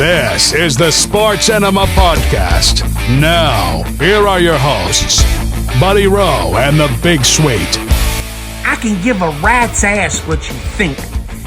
This is the Sports Enema Podcast. Now, here are your hosts, Buddy Rowe and the Big Sweet. I can give a rat's ass what you think.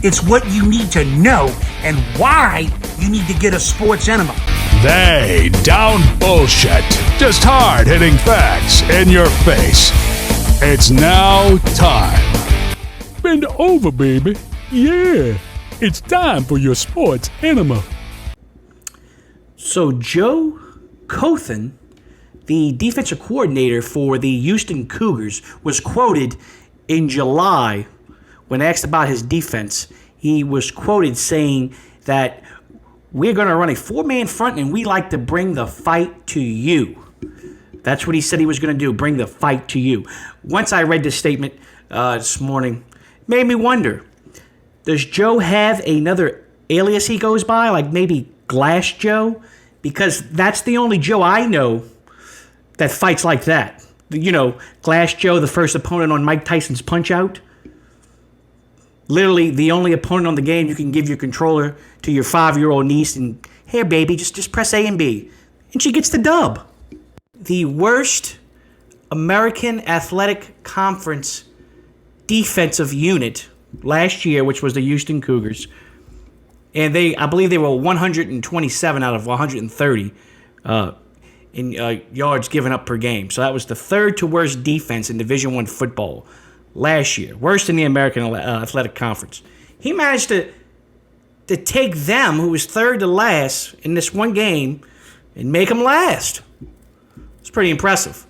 It's what you need to know and why you need to get a Sports Enema. They down bullshit. Just hard-hitting facts in your face. It's now time. Bend over, baby. Yeah, it's time for your Sports Enema. So Joe Cothan, the defensive coordinator for the Houston Cougars, was quoted in July when asked about his defense. He was quoted saying that we're going to run a four-man front and we like to bring the fight to you. That's what he said he was going to do, bring the fight to you. Once I read this statement this morning, it made me wonder, does Joe have another alias he goes by, like maybe Glass Joe? Because that's the only Joe I know that fights like that. You know, Glass Joe, the first opponent on Mike Tyson's Punch-Out. Literally the only opponent on the game you can give your controller to your 5-year-old niece and, here, baby, just press A and B. And she gets the dub. The worst American Athletic Conference defensive unit last year, which was the Houston Cougars. And I believe they were 127 out of 130 in yards given up per game. So that was the third to worst defense in Division I football last year. Worst in the American Athletic Conference. He managed to take them, who was third to last in this one game, and make them last. It's pretty impressive.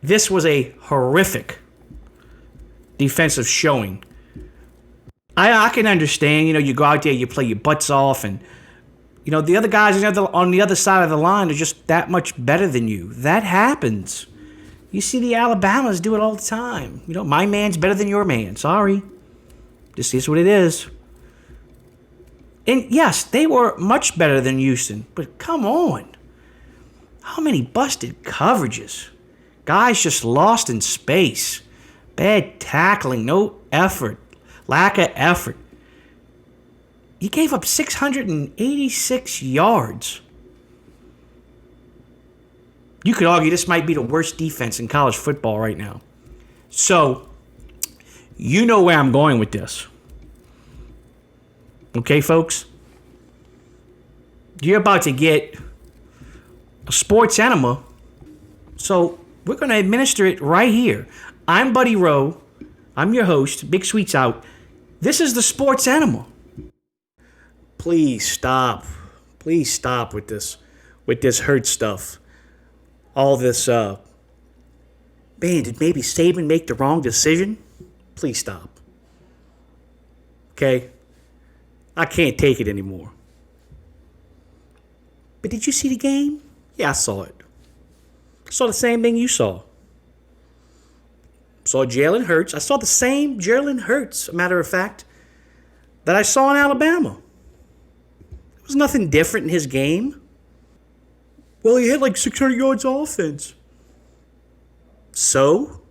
This was a horrific defensive showing. I can understand, you go out there, you play your butts off, and, the other guys on the other side of the line are just that much better than you. That happens. You see the Alabamas do it all the time. My man's better than your man. Sorry. This is what it is. And, yes, they were much better than Houston, but come on. How many busted coverages? Guys just lost in space. Bad tackling, no effort. Lack of effort. You gave up 686 yards. You could argue this might be the worst defense in college football right now. So, you know where I'm going with this. Okay, folks? You're about to get a Sports Enema. So, we're going to administer it right here. I'm Buddy Rowe. I'm your host. Big Sweet's out. This is the Sports Enema. Please stop. Please stop with this Hurts stuff. All this, man, did maybe Saban make the wrong decision? Please stop. Okay? I can't take it anymore. But did you see the game? Yeah, I saw it. I saw the same thing you saw. Saw Jalen Hurts. I saw the same Jalen Hurts, a matter of fact, that I saw in Alabama. There was nothing different in his game. Well, he had like 600 yards offense. So?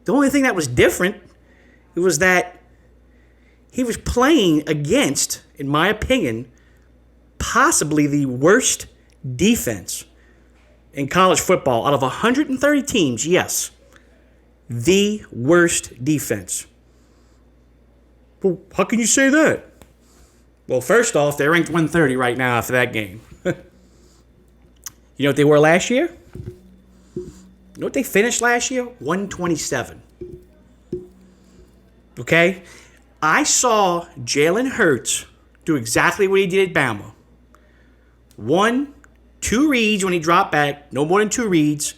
The only thing that was different, it was that he was playing against, in my opinion, possibly the worst defense in college football. Out of 130 teams, yes, the worst defense. Well, how can you say that? Well, first off, they're ranked 130 right now after that game. You know what they were last year? You know what they finished last year? 127. Okay? I saw Jalen Hurts do exactly what he did at Bama. 1, 2 reads when he dropped back, no more than 2 reads.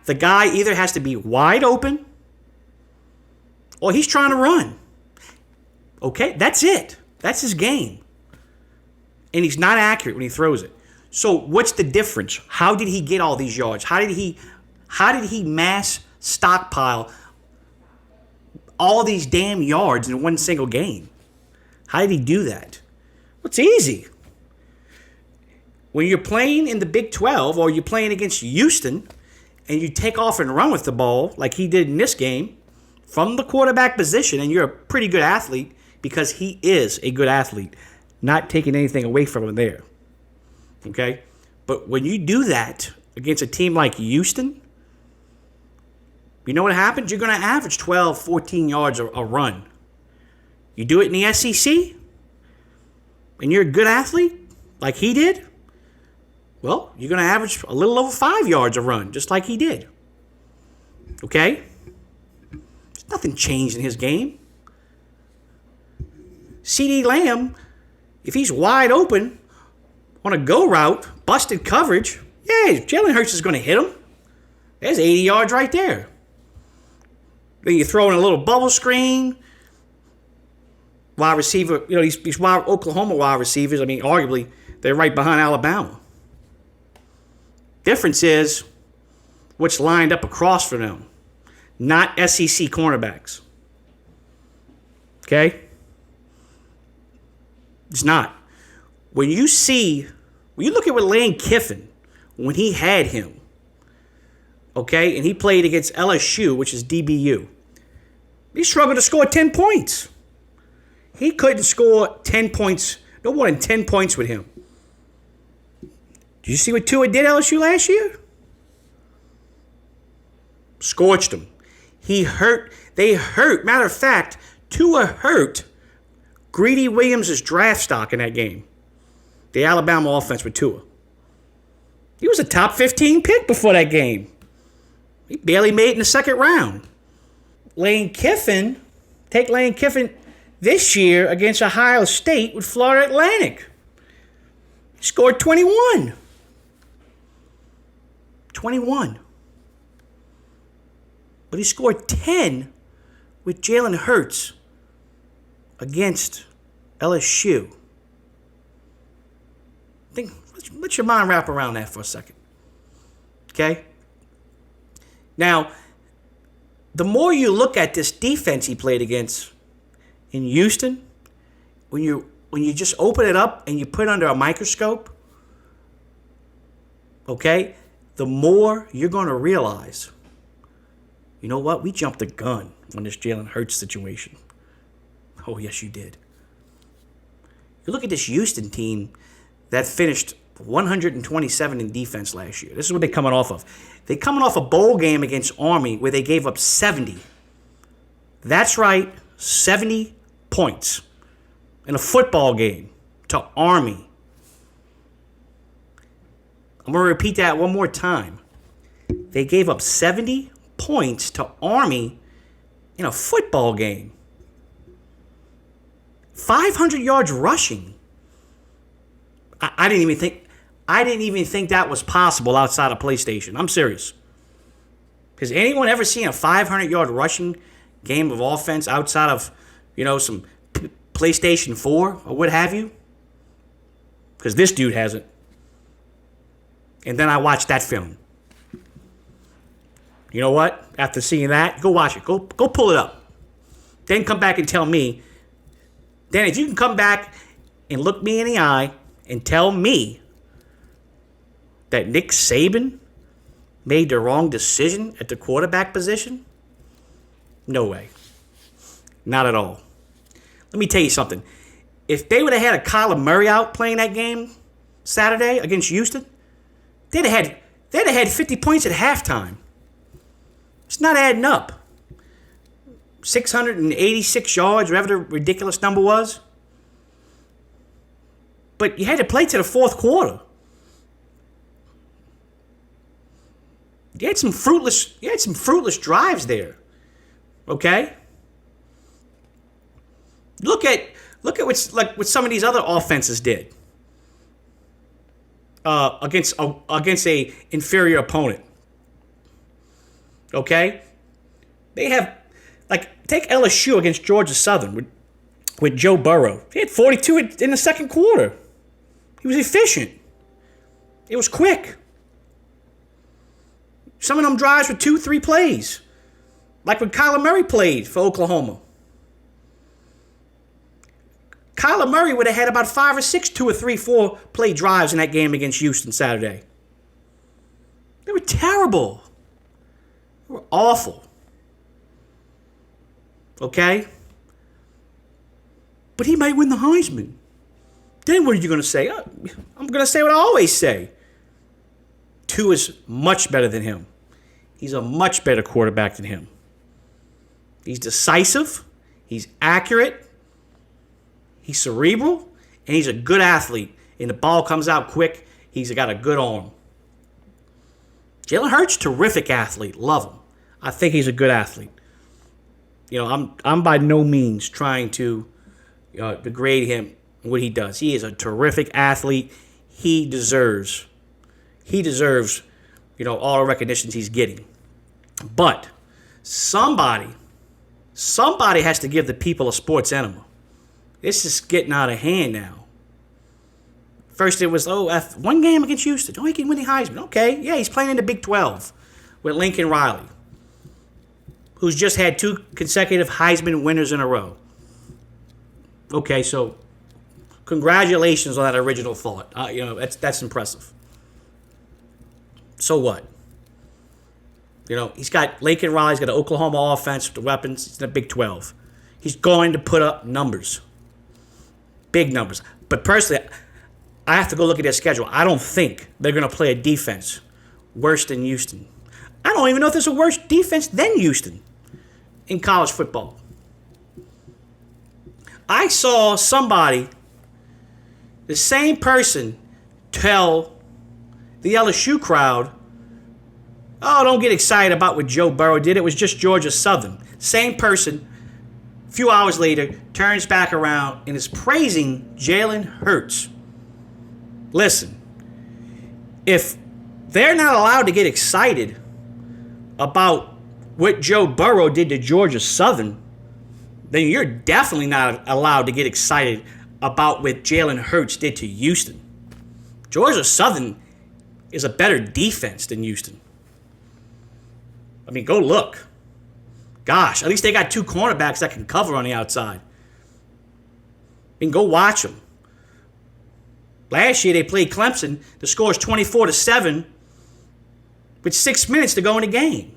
The guy either has to be wide open or he's trying to run. Okay, that's it. That's his game. And he's not accurate when he throws it. So what's the difference? How did he get all these yards? How did he mass stockpile all these damn yards in one single game? How did he do that? Well, it's easy. When you're playing in the Big 12 or you're playing against Houston and you take off and run with the ball like he did in this game from the quarterback position, and you're a pretty good athlete because he is a good athlete. Not taking anything away from him there. Okay? But when you do that against a team like Houston, you know what happens? You're going to average 12, 14 yards a run. You do it in the SEC, and you're a good athlete, like he did, well, you're going to average a little over 5 yards a run, just like he did. Okay? There's nothing changed in his game. CeeDee Lamb, if he's wide open on a go route, busted coverage, yeah, Jalen Hurts is going to hit him. There's 80 yards right there. Then you throw in a little bubble screen. Wide receiver, these Oklahoma wide receivers, arguably, they're right behind Alabama. Difference is what's lined up across from them, not SEC cornerbacks. Okay? It's not. When you look at what Lane Kiffin, when he had him, okay, and he played against LSU, which is DBU, he struggled to score 10 points. He couldn't score 10 points, no more than 10 points with him. Did you see what Tua did LSU last year? Scorched them. He hurt. They hurt. Matter of fact, Tua hurt Greedy Williams' draft stock in that game. The Alabama offense with Tua. He was a top 15 pick before that game. He barely made it in the second round. Take Lane Kiffin this year against Ohio State with Florida Atlantic. He scored 21. 21. But he scored 10 with Jalen Hurts against LSU. Let your mind wrap around that for a second. Okay? Now, the more you look at this defense he played against in Houston, when you just open it up and you put it under a microscope, okay, the more you're going to realize, you know what? We jumped the gun on this Jalen Hurts situation. Oh, yes, you did. You look at this Houston team that finished 127 in defense last year. This is what they're coming off of. They're coming off a bowl game against Army where they gave up 70. That's right, 70 points in a football game to Army. I'm going to repeat that one more time. They gave up 70 points to Army in a football game. 500 yards rushing. I didn't even think that was possible outside of PlayStation. I'm serious. Has anyone ever seen a 500-yard rushing game of offense outside of, some PlayStation 4 or what have you? Because this dude hasn't. And then I watched that film. You know what? After seeing that, go watch it. Go pull it up. Then come back and tell me. Then if you can come back and look me in the eye and tell me that Nick Saban made the wrong decision at the quarterback position, no way. Not at all. Let me tell you something. If they would have had a Kyler Murray out playing that game Saturday against Houston, they'd have had 50 points at halftime. It's not adding up. 686 yards, whatever the ridiculous number was. But you had to play to the fourth quarter. You had some fruitless drives there. Okay? Look at what some of these other offenses did against a inferior opponent. Okay? They have take LSU against Georgia Southern with Joe Burrow. He had 42 in the second quarter. He was efficient. It was quick. Some of them drives were 2-3 plays. Like when Kyler Murray played for Oklahoma. Kyler Murray would have had about 5 or 6 2 or 3, 4 play drives in that game against Houston Saturday. They were terrible. They were awful. Okay? but he might win the Heisman. Then what are you going to say? I'm going to say what I always say. Tua is much better than him. He's a much better quarterback than him. He's decisive. He's accurate. He's cerebral. And he's a good athlete. And the ball comes out quick. He's got a good arm. Jalen Hurts, terrific athlete. Love him. I think he's a good athlete. You know, I'm by no means trying to degrade him and what he does. He is a terrific athlete. He deserves, all the recognitions he's getting. But somebody has to give the people a sports enema. This is getting out of hand now. First it was, one game against Houston. He can win the Heisman. Okay, yeah, he's playing in the Big 12 with Lincoln Riley, who's just had 2 consecutive Heisman winners in a row. Okay, so congratulations on that original thought. That's impressive. So what? He's got Lincoln Riley. He's got an Oklahoma offense with the weapons. He's in the Big 12. He's going to put up numbers. Big numbers. But personally, I have to go look at their schedule. I don't think they're going to play a defense worse than Houston. I don't even know if there's a worse defense than Houston in college football. I saw somebody, the same person, tell the LSU crowd, don't get excited about what Joe Burrow did. It was just Georgia Southern. Same person, a few hours later, turns back around and is praising Jalen Hurts. Listen, if they're not allowed to get excited about what Joe Burrow did to Georgia Southern, then you're definitely not allowed to get excited about what Jalen Hurts did to Houston. Georgia Southern is a better defense than Houston. I mean, go look. Gosh, at least they got 2 cornerbacks that can cover on the outside. I mean, go watch them. Last year they played Clemson. The score is 24-7 with 6 minutes to go in the game.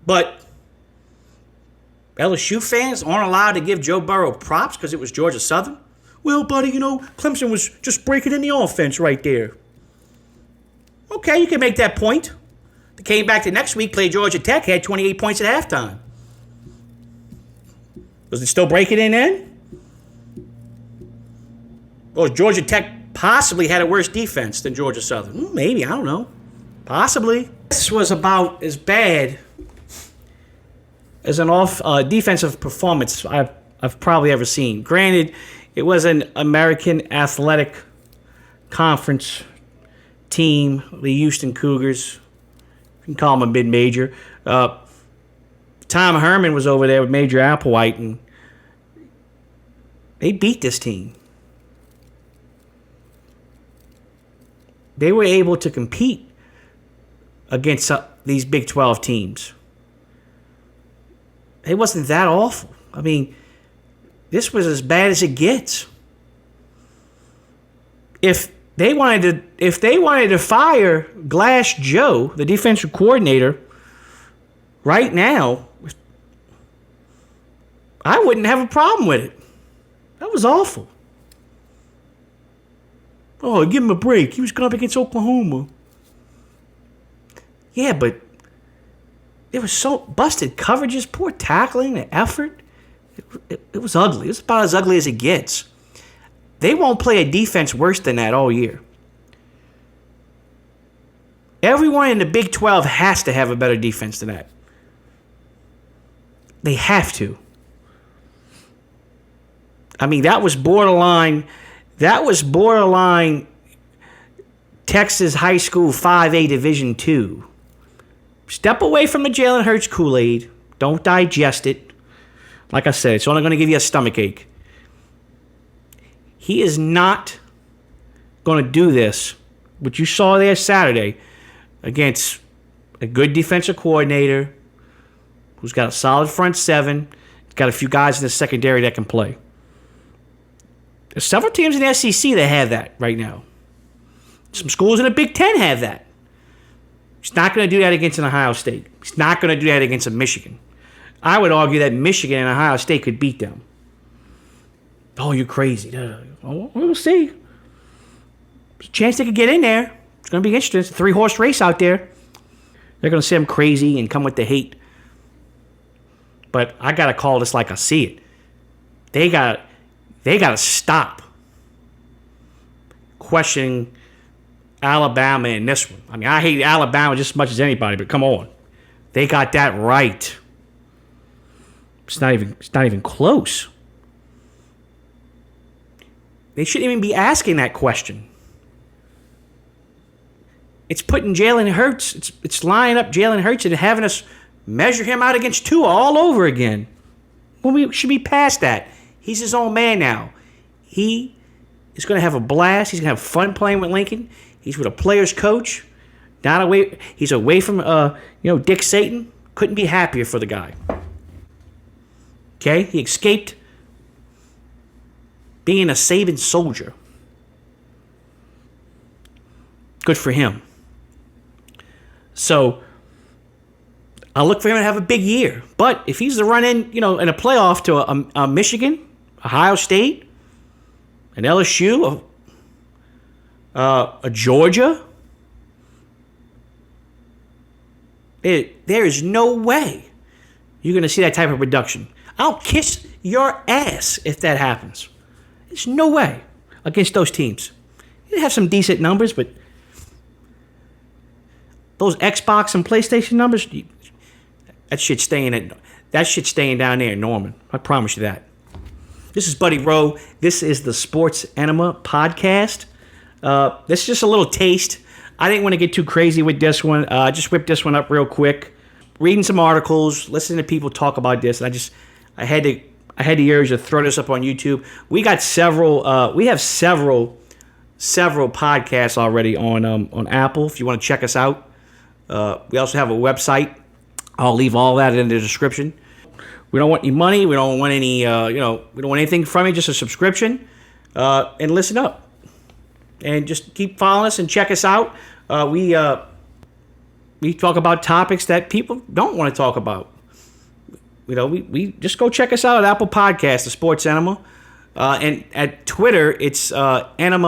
But LSU fans aren't allowed to give Joe Burrow props because it was Georgia Southern. Well, buddy, Clemson was just breaking in the offense right there. Okay, you can make that point. They came back the next week, played Georgia Tech, had 28 points at halftime. Was it still breaking in then? Or Georgia Tech possibly had a worse defense than Georgia Southern? Maybe, I don't know. Possibly. This was about as bad as an defensive performance I've probably ever seen. Granted, it was an American Athletic Conference team, the Houston Cougars. You can call them a mid-major. Tom Herman was over there with Major Applewhite, and they beat this team. They were able to compete against these Big 12 teams. It wasn't that awful. I mean, this was as bad as it gets. If they wanted to fire Glass Joe, the defensive coordinator, right now, I wouldn't have a problem with it. That was awful. Oh, give him a break. He was going up against Oklahoma. Yeah, but it was so busted coverages, poor tackling, the effort. It was ugly. It was about as ugly as it gets. They won't play a defense worse than that all year. Everyone in the Big 12 has to have a better defense than that. They have to. I mean, that was borderline Texas high school 5A Division II. Step away from the Jalen Hurts Kool-Aid. Don't digest it. Like I said, it's only going to give you a stomachache. He is not going to do this, what you saw there Saturday, against a good defensive coordinator who's got a solid front seven. He's got a few guys in the secondary that can play. There's several teams in the SEC that have that right now. Some schools in the Big Ten have that. He's not going to do that against an Ohio State. He's not going to do that against a Michigan. I would argue that Michigan and Ohio State could beat them. Oh, you're crazy. We'll see. There's a chance they could get in there. It's going to be interesting. It's a 3-horse race out there. They're going to say I'm crazy and come with the hate. But I got to call this like I see it. They got to stop questioning Alabama in this one. I mean, I hate Alabama just as much as anybody, but come on. They got that right. It's not even close. They shouldn't even be asking that question. It's putting Jalen Hurts, it's lining up Jalen Hurts and having us measure him out against Tua all over again. When we should be past that. He's his own man now. He is going to have a blast. He's going to have fun playing with Lincoln. He's with a player's coach. He's away from Dick Satan. Couldn't be happier for the guy. Okay? He escaped being a Saban soldier. Good for him. So I look for him to have a big year. But if he's to run in, in a playoff to a Michigan, Ohio State, an LSU, a Georgia, there is no way you're going to see that type of production. I'll kiss your ass if that happens. There's no way against those teams. They have some decent numbers, but those Xbox and PlayStation numbers, that shit's staying down there in Norman. I promise you that. This is Buddy Rowe. This is the Sports Enema podcast. This is just a little taste. I didn't want to get too crazy with this one. I just whipped this one up real quick. Reading some articles, listening to people talk about this, and I had the urge to throw this up on YouTube. We got we have several podcasts already on Apple. If you want to check us out, we also have a website. I'll leave all that in the description. We don't want any money. We don't want any. We don't want anything from you. Just a subscription, and listen up, and just keep following us and check us out. We talk about topics that people don't want to talk about. We just go check us out at Apple Podcasts, the Sports Enema, and at Twitter it's enema_the.